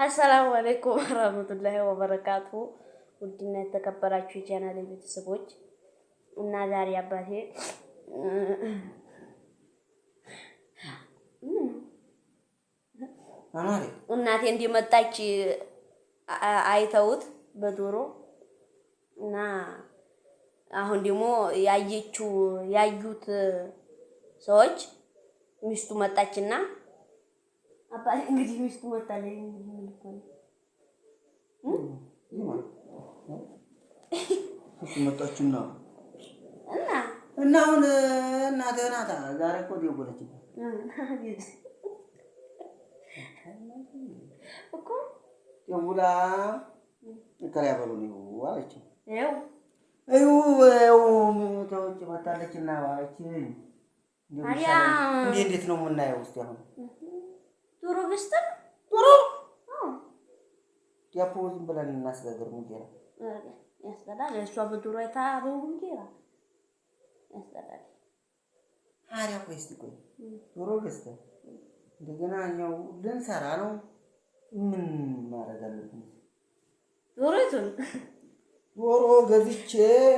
አሰላሙ አለይኩም ወራህመቱላሂ ወበረካቱ። ውድና የተከበራችሁ የቻናሌ ቤተሰቦች እና ዛሬ አባቴ እናቴ እንዲመጣች አይተውት በዶሮ እና አሁን ደግሞ ያዩት ሰዎች ሚስቱ መጣችና አባቴ እንግዲህ ሚስቱ መጣለች መጣችና እና አሁን እናትህ ናት ዛሬ እኮ ደወለች እኮ ደውላ ከሪያ በሉኝ አለች። ተውጭ መጣለችና አለች። እንዴት ነው የምናየው? እስኪ አሁን ዶሮ ገዝተን ዶሮ ዳቦ ዝም ብለን እናስጋግር ሙጌራ ያስጠላል። እሷ በዶሮ አይታ በሙጌራ ያስጠላል። አሪያ ቆይ ዶሮ ገዝተን እንደገና እኛው ልንሰራ ነው። ምን ማድረግ አለብን? ዶሮ ገዝቼ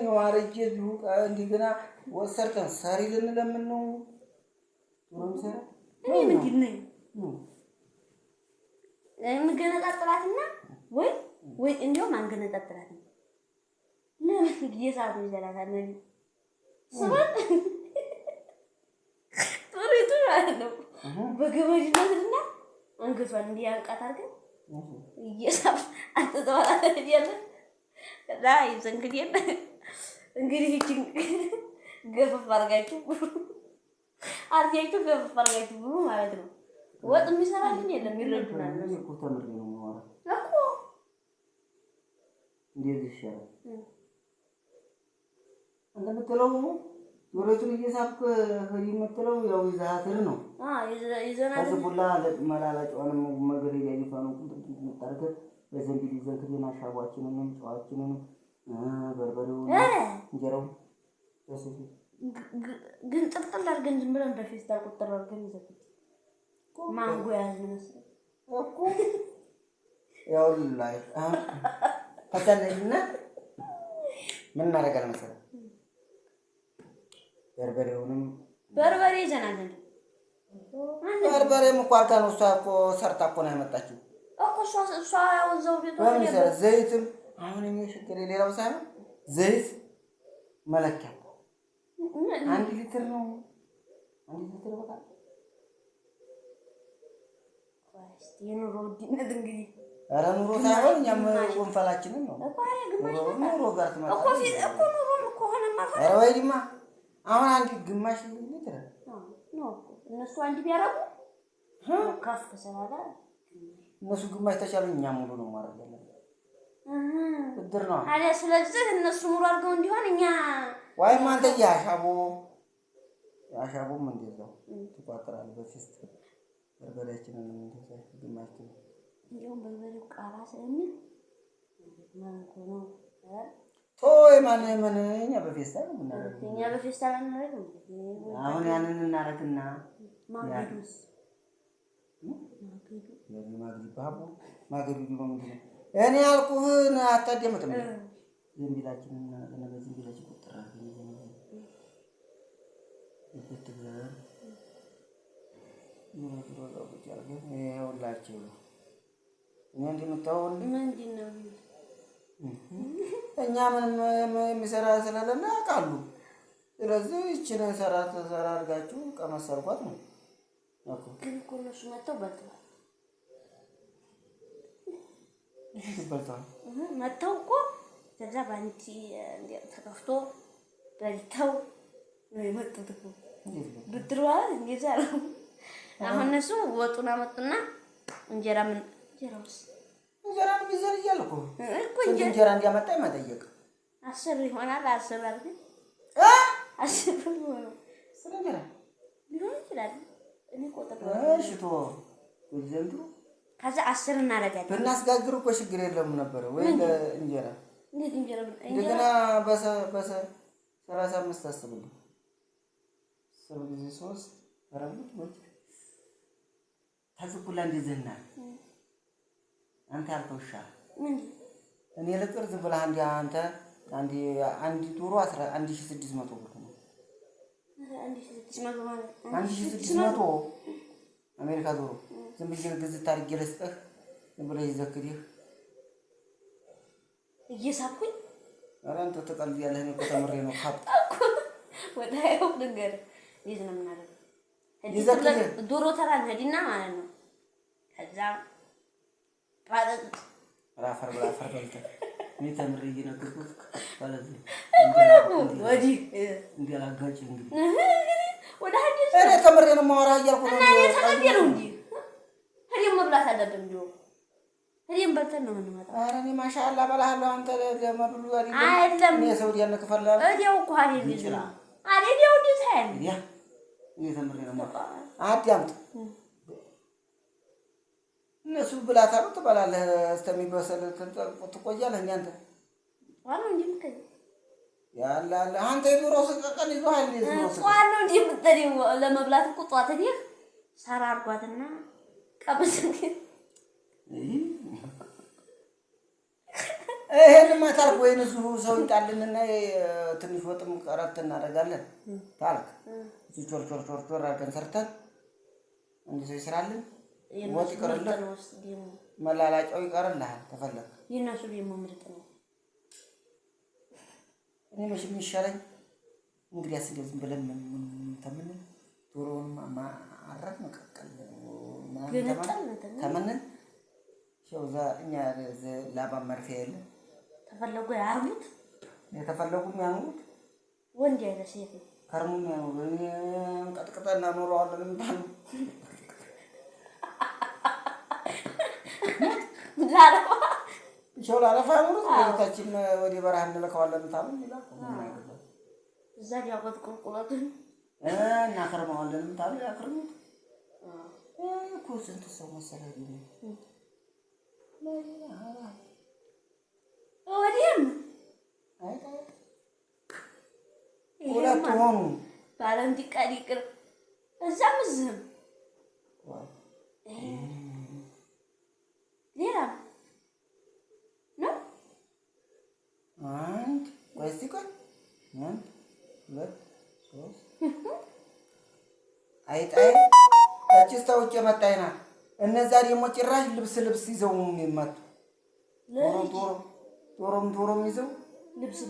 ነው አረጀ ዱቃ እንደገና ወሰርተን ሰሪ ልንለምን ነው። ዶሮ ሰራ ምንድን ነው እንገነጣጥላትና ወይ እንደውም አንገነጣጥላት ነው ለምን ጊዜሳት ይዘላታል ነው ሰበት ዶሮቱ ማለት ነው። በገመድ ይዘልና አንገቷን እንዲያንቃት አድርገን እየሳብ አጥተዋላ አይደል? ላይ እንግዲህ እቺን ገፈፍ አድርጋችሁ ገፈፍ አድርጋችሁ ማለት ነው። ወጥ የሚሰራልኝ የለም ይረዱናል እኮ ተምሬ ነው ማለት እኮ እንዴት ይሻላል? አንተ የምትለው ዶሮቱን እየሳብክ ህሪ የምትለው ያው ይዛትር ነው። ይዘናል ከዝቡላ መላላጫውንም መገረያ ይፋኑ ምታርገት በዘንቢል ይዘን ከደና ሻዋችንንም ጨዋችንንም በርበሬውን እንጀራው ግን ጥቅጥል አድርገን ዝም ብለን በፌስታል ቁጥር አድርገን ይዘት ማንጎ ያዝን እኮ ያው ላይ ከተነኝና ምን እናደርጋለን መሰለህ? በርበሬ ይዘናል። በርበሬም እኮ አርጋ ነው። እሷ እኮ ሰርታ እኮ ነው ያመጣችው እኮ እሷ ያው እዛው ቤቷ ነው። ዘይትም አሁን የሚሸክል ሌላው ሳይሆን ዘይት መለኪያ 1 ሊትር ነው። 1 ሊትር በቃ የኑሮ ውድነት እንግዲህ ኧረ ኑሮ ሳይሆን እኛም ወንፈላችንን ነው ኑሮ ጋር ትመጣለች እኮ ኑሮ እኮ ሆነማ ኧረ ወይማ አሁን አንድ ግማሽ ሊትር ነው እነሱ አንድ ቢያረጉ ካፍ ከሰራዳ እነሱ ግማሽ ተቻሉ እኛ ሙሉ ነው ማለት ያለው እድር ነው አለ። ስለዚህ እነሱ ሙሉ አድርገው እንዲሆን እኛ ዋይ ማንተ ያሻቦም እንደዛው ተቋጥራል በፊስት በርበሬያችንን እንደዛ ግማሽ እንዲሁም በርበሬው ቃራ ስለሚል ማንኮ ነው ማንኛ በፌስታል እናደርግ አሁን ያንን እናደርግና ማግዱስ ማገዱ ነው ምንድነው? እኔ ያልኩህን አታደምጥም። ዝንቢላችንን እና በዝንቢላችን ቁጥር ይኸውላችሁ እኔ እንደምታውቁልኝ ምንድን ነው እኛ ምንም የሚሰራ ስለሌለ ያውቃሉ። ስለዚህ ይህችን ሰራ አድርጋችሁ ቀመስ አድርጓት ነው ግን እኮ እነሱ መጥተው በልተዋል መጥተው እኮ ከዛ ባንቲ ተከፍቶ በልተው ነው የመጡት እኮ ብድር ማለት እንደዛ ነው። አሁን እነሱ ወጡን አመጡና እንጀራውስ እንጀራን ቢዘር እያልኩ እኮ እንጀራ እንዲያመጣ መጠየቅ 10 ይሆናል 10 አድርገን 10 ነው ስለኛ ሊሆን ይችላል። እኔ ቆጥሮ እሺ ቶ ዘንድሮ ከዛ 10 እናደርጋለን። ብናስጋግር እኮ ችግር የለውም ነበር ወይ እንጀራ እንደገና በሰ 35 አስብልኝ 3 አረብ ወይ ታዝኩላ እንደዘና አንተ ያልከው ይሻላል። ምን እኔ ልቅር ዝም ብለህ አንድ ዶሮ 1600 ብር ነው። 1600 ማለት 1600 አሜሪካ ዶሮ ዝም ብዬ ግዝት አድርጌ ልስጥህ ዝም ብለህ ይዘክሪህ እየሳኩኝ። ኧረ አንተ ትቀልዳለህ። እኔ እኮ ተምሬ ነው ሀብት ወዳየው ነገር ይዝ ነው የምናደርገው። ዶሮ ተራ እንሂድና ማለት ነው። ከዛ ራፈር በልተህ እኔ ተምሬ እየነገርኩህ ባለዚህ ወዲህ እንዲያላጋጭ እንግዲህ ወደ ሀዲስ እኔ ተምሬ ነው የማወራህ እያልኩህ ነው። እና የተቀደለው እንጂ ሄደን መብላት አለብን። እንዲሁ ሄደን በልተን ነው የምንመጣው። ኧረ እኔ ማሻአላ በላሃለሁ። አንተ ለመብሉ አይደለም እኔ ሰው ዲያን ከፈላህ እዲያው እኮ አይደል ይችላል አይደል እንዴት አይደል ያ እኔ ተምሬ ነው የማወራህ። አዳምጥ። እነሱ ብላት አሉ ትበላለህ እስከሚበሰል ትቆያለህ። እንደ አንተ ዋናው እንጂ ምከኝ ያለ አንተ የዶሮ ስቀቀን ይዞሃል። ዋናው እንጂ ምትጠሪው ለመብላት እኮ ጧት እኔ ሰራ አድርጓትና ቀብስኝ ይሄንማ ታልክ ወይን እሱ ሰው ይጣልንና ትንሽ ወጥም ቀረት እናደርጋለን ታልክ እሱ ቾር አድርገን ሰርተን እንዲህ ሰው ይስራልን። ወጥ ይቀርልህ መላላጫው ይቀርልሃል ተፈለክ። የእነሱ ደግሞ ምርጥ ነው። እኔ መቼም የሚሻለኝ እንግዲያስ እንደው ዝም ብለን ተምንን ዶሮውን ማረድ መቀቀል ተምንን ሸውዛ እኛ ላባ መርፌ የለ ተፈለጉ ያርሙት የተፈለጉም ያኑሩት ወንድ ያለ ሴት ከርሙም ያኑሩ ቀጥቅጠና ኖረዋለን እንታሉ ዛሬማ ሾላ አለፋ ያኑሩት ወደታችን ወደ በረሃ እንልከዋለን እንታሉ ይላል። እዛ ያቆጥ ቁልቁለቱን እናከርመዋለን እንታሉ ያከርሙት እኮ ስንት ሰው መሰለህ ወዲህም ሁለት ሆኑ ባለም ዲቃዲቅር እዛም እዝህም ሌላ ነው። አንድ ወይስ ይቆይ አንድ ሁለት ሶስት አይጣይ እችስታው እየመጣይና እነዛ ደግሞ ጭራሽ ልብስ ይዘው የሚመጡ ዶሮም ይዘው ልብስ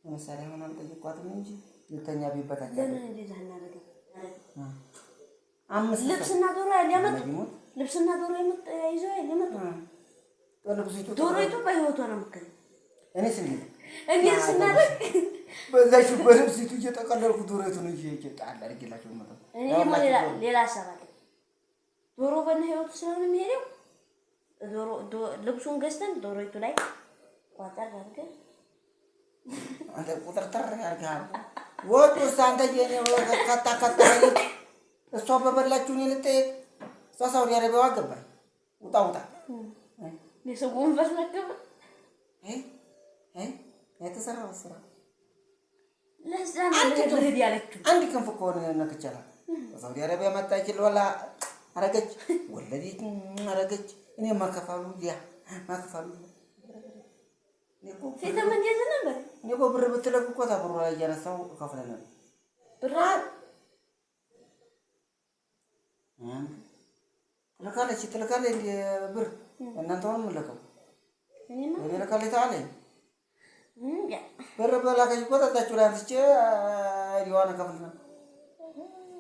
ለምሳሌ አሁን አልጠየኳትም እንጂ ልተኛ ቢበታች ለምን እንደዛ እናደርግ? አምስት ልብስና ዶሮ ያለመጡ ልብስና ዶሮ ይዘው ያለመጡ ዶሮይቱ በህይወቷ ነው የምትከኝ። እኔስ ስናደርግ በዛች በልብሲቱ እየጠቀለልኩ ዶሮይቱን ጣል አድርጌላቸው መጣሁ። እኔ ደግሞ ሌላ ሀሳብ አለኝ። ዶሮ በእነ ህይወቱ ስለሆነ የሚሄደው ልብሱን ገዝተን ዶሮይቱ ላይ ቋጠር አድርገን አንተ ቁጥርጥር ያርጋል ወጡስ አንተ የኔ ከታ እሷ በበላችሁ እኔ ልጠይቅ እሷ ሳውዲ አረቢያ ገባኝ ውጣ የሰጎን ፈስነከበ የተሰራው ስራ ለዛ ነው ያለችው። አንድ ክንፍ እኮ ነው ነክቻለሁ። ሳውዲ አረቢያ መጣች ወላ አረገች ወለዲት አረገች እኔ ማከፋሉ ሴተም እንደዚህ ነበር። እኔ እኮ ብር ብትለቅ እኮ ታብሩ ላይ እያነሳው ከፍለን ነበር ብር ትልካለች እንደ ብር እናንተ ሆነ ምለከው እኔ ልካለች ታለኝ ብር በላከች እኮ ተጣጣችሁ ላይ አንስቼ ዲዋና ከፍልና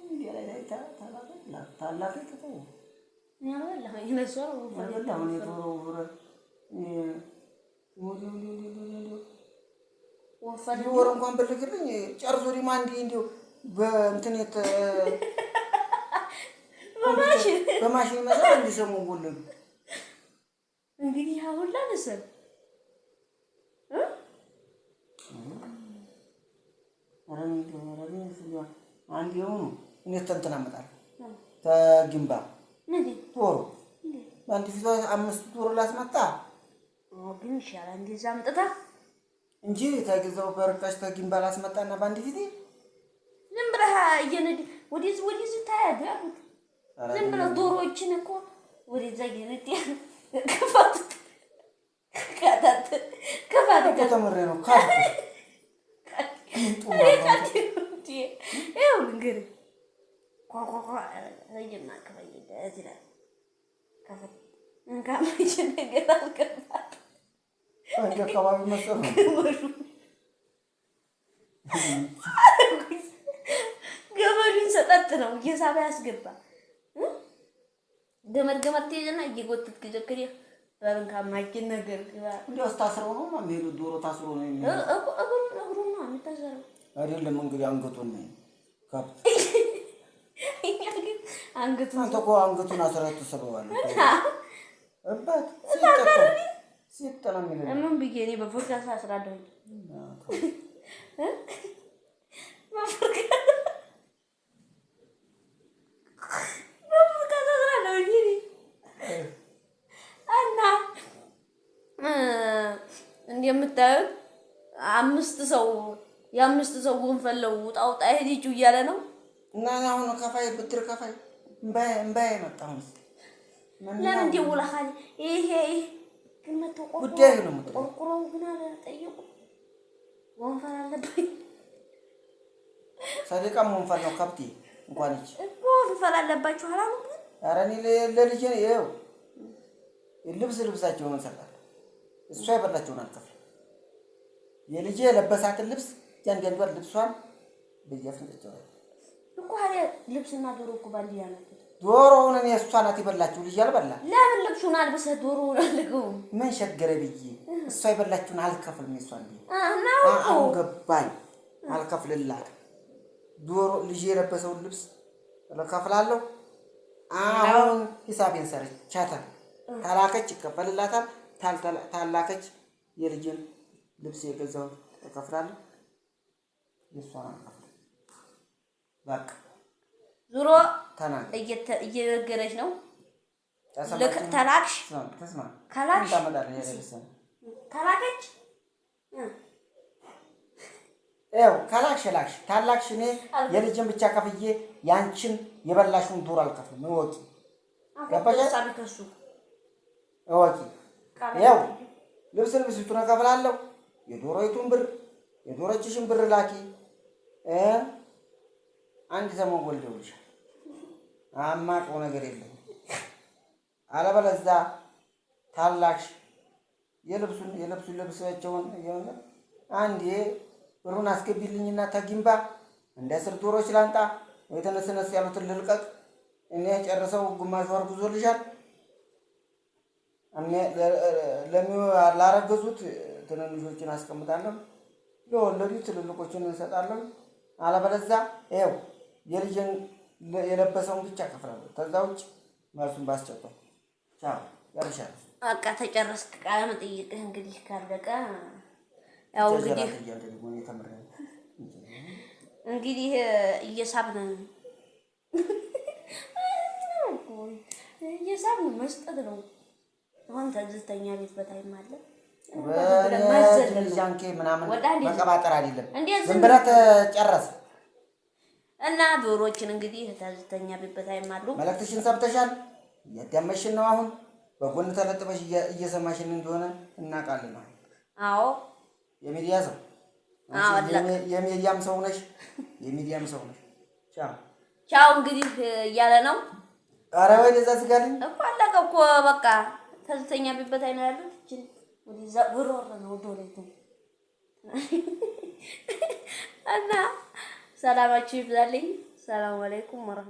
እንዴ ላይ ታላቅ ተጠው ያላ ይነሷል ወላሂ ቶሮ ብር ወር እንኳን በልክልኝ ጨርሶ ዲማ እንዲሁ በእንትን በማሽን መሰል እንዲሰሙ ወለዱ። እንግዲህ አሁን ለነሰብ አንድ የሆኑ እኔ ተንተና አመጣለሁ ተግንባ ቶሮ አንድ ፊቷ 5 ቶሮ ላስመጣ ግን ይሻላል እንደዛ አምጥታ እንጂ ታገዛው በርካሽ ተግንባ ላስመጣና ባንድ ፊቴ ዝም ብለህ እየነዲ ወዲዝ ታያለህ። ዝም ብለህ ዶሮዎችን እኮ ወዲዛ እየነዲ ክፋት ተምሬ ነው ካልኩ ይኸው እንግዲህ ኳኳኳ ረጅም አካባቢ እዚህ ላይ ከፈት እንካማች ነገር አልገባት አንተ አካባቢ መሰለህ ገመዱን ሰጠት ነው እየሳበ ያስገባ ገመድ ትይዘና እየጎተትክ ጀክሪ በእንካማች ነገር ግባ እንዴው ታስረው ነው ማሚሉ ዶሮ ታስሮ ነው እግሩ ነው የምታሰረው አይደለም እንግዲህ አንገቱን ነው ካፕ አንገቱን አንተ እኮ አንገቱን አስረህ ትሰበዋለህ አባት ሲጠላ ምን ብዬ እኔ በፎርካስ አስራለሁ እንደምታዩት የአምስት ሰው ወንፈል ውጣ ውጣ ሄዲቹ እያለ ነው እና አሁን ከፋይ ብትር ከፋይ እምባዬ መጣ ለምን ደውለሃል ይሄ ግን ጉዳይ ነው ቆርቆሮ ግን ጠይቁ ወንፈል አለብኝ ሰደቃም ወንፈል ነው ከብቴ እንኳን እኮ ወንፈል አለባችሁ አላሉ ኧረ እኔ ለልጄ ነው ልብሳቸውን ሰጣለሁ እሷ የበላቸውን አልከፍልም የልጄ የለበሳትን ልብስ ያንገንዷል ልብሷን በየፍንጫቸው እኮ አለ ልብስና ዶሮ እኮ ባንዲ ያለው ዶሮውን እኔ እሷ ናት የበላችሁ ልጅ አልበላ ለምን ልብሱን አልብሰህ ዶሮውን አልገው ምን ሸገረ ብዬ እሷ የበላችሁን አልከፍልም እሷን ነው አሁን ገባኝ አልከፍልላት ዶሮ ልጅ የለበሰውን ልብስ ለከፍላለሁ አሁን ሂሳቤን ሰርቻታል ታላከች ይከፈልላታል ታላከች የልጅን ልብስ የገዛው ተከፍላለሁ የሷን በቃ ዙሮ እየነገረች ነው ተላክሽ ተስማ ካላክሽ ካላከች ካላክሽ ታላክሽ እኔ የልጅን ብቻ ከፍዬ ያንቺን የበላሽውን ዶሮ አልከፍልም እወቂ ገባሽ እወቂ ያው ልብሱን እከፍላለሁ የዶሮይቱን ብር የዶሮችሽን ብር ላኪ አንድ ሰሞን ወልደውልሻል አማቀው ነገር የለም አለበለዚያ ታላክሽ የልብሳቸውን ይሆነ አንዴ ብሩን አስገቢልኝና ተጊምባ እንደ ስር ዶሮች ላንጣ ወይ ተነስነስ ያሉትን ልልቀቅ እኔ ጨርሰው ግማሽ ወር ጉዞልሻል እኔ ላረገዙት ትንንሾችን አስቀምጣለሁ ለወለዱት ትልልቆችን እንሰጣለሁ አለበለዚያ ይኸው የልጅን የለበሰውን ብቻ ከፍላለሁ ከዛ ውጭ መልሱን ባስጨጣው ቻው ያርሻል በቃ ተጨረስክ ቃለ መጠይቅህ እንግዲህ ካለቀ ያው እንግዲህ እየሳብን መስጠት ነው አሁን ተዝተኛ ቤት በታይም አለ በጃንኬ ምናምን መቀባጠር አይደለም ዝም ብለህ ተጨረስ እና ዶሮችን እንግዲህ ተዝተኛ ቤት በታይም አሉ መልእክትሽን ሰብተሻል እያዳመሽን ነው አሁን በጎን ተለጥፈሽ እየሰማሽን እንደሆነ እናውቃለን ነው አዎ የሚዲያ ሰው የሚዲያም ሰው ነሽ ቻው እንግዲህ እያለ ነው ኧረ ወይ ለዛ ስጋልኝ እኮ አለቀ እኮ በቃ ተዝተኛ ቤት በታይ ነው ያሉት እቺ ወዲዛ ወሮር ነው ዶሮይቱ እና ሰላማችሁ ይብዛልኝ ሰላም አለይኩም ወራህመቱላህ